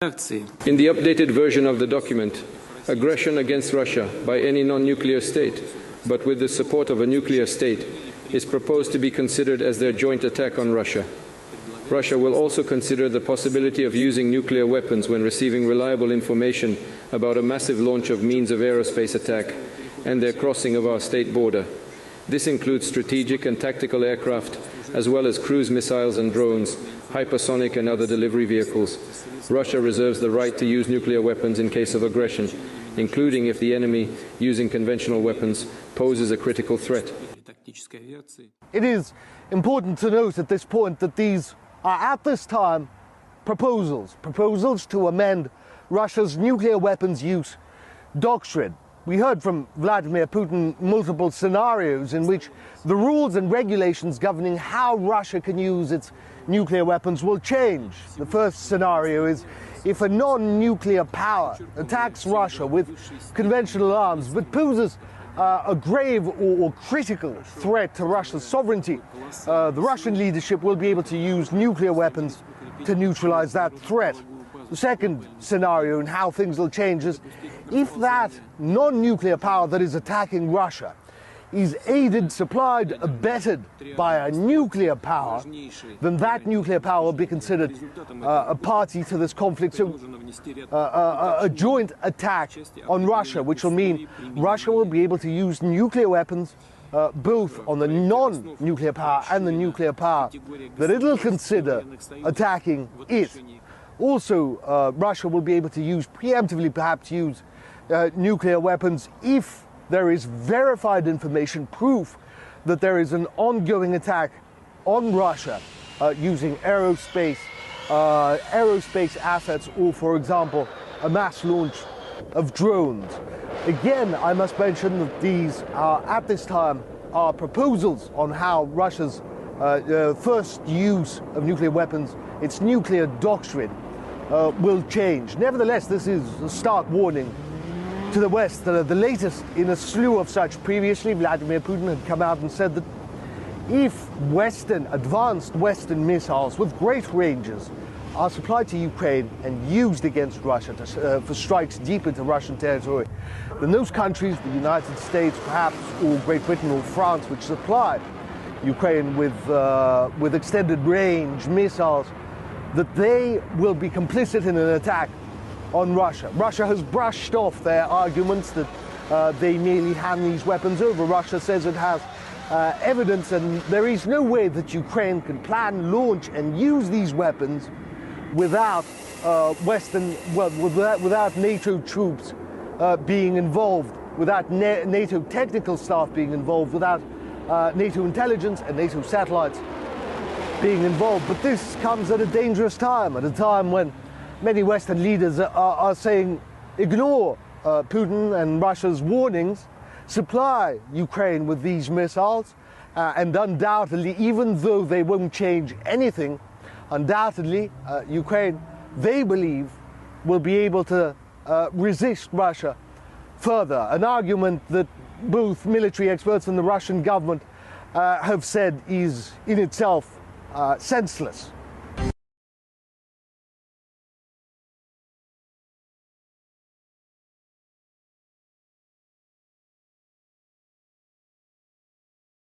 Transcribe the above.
In the updated version of the document, aggression against Russia by any non-nuclear state, but with the support of a nuclear state, is proposed to be considered as their joint attack on Russia. Russia will also consider the possibility of using nuclear weapons when receiving reliable information about a massive launch of means of aerospace attack and their crossing of our state border. This includes strategic and tactical aircraft, as well as cruise missiles and drones, hypersonic and other delivery vehicles. Russia reserves the right to use nuclear weapons in case of aggression, including if the enemy, using conventional weapons, poses a critical threat. It is important to note at this point that these are at this time proposals to amend Russia's nuclear weapons use doctrine. We heard from Vladimir Putin multiple scenarios in which the rules and regulations governing how Russia can use its nuclear weapons will change. The first scenario is if a non-nuclear power attacks Russia with conventional arms but poses a grave or critical threat to Russia's sovereignty, the Russian leadership will be able to use nuclear weapons to neutralize that threat. The second scenario and how things will change is if that non-nuclear power that is attacking Russia is aided, supplied, abetted by a nuclear power, then that nuclear power will be considered a party to this conflict. So a joint attack on Russia, which will mean Russia will be able to use nuclear weapons both on the non-nuclear power and the nuclear power that it'll consider attacking it. Also, Russia will be able to use, preemptively perhaps use, nuclear weapons if there is verified information, proof that there is an ongoing attack on Russia using aerospace assets, or, for example, a mass launch of drones. Again, I must mention that these are, at this time, are proposals on how Russia's first use of nuclear weapons, its nuclear doctrine, will change. Nevertheless, this is a stark warning to the West, the latest in a slew of such. Previously, Vladimir Putin had come out and said that if advanced Western missiles with great ranges are supplied to Ukraine and used against Russia for strikes deep into Russian territory, then those countries, the United States perhaps, or Great Britain or France, which supply Ukraine with extended range missiles, that they will be complicit in an attack on Russia. Russia has brushed off their arguments that they merely hand these weapons over. Russia says it has evidence, and there is no way that Ukraine can plan, launch, and use these weapons without without NATO troops being involved, without NATO technical staff being involved, without NATO intelligence and NATO satellites being involved. But this comes at a dangerous time, at a time when many Western leaders are saying, ignore Putin and Russia's warnings, supply Ukraine with these missiles, and undoubtedly, even though they won't change anything, undoubtedly, Ukraine, they believe, will be able to resist Russia further. An argument that both military experts and the Russian government have said is in itself senseless.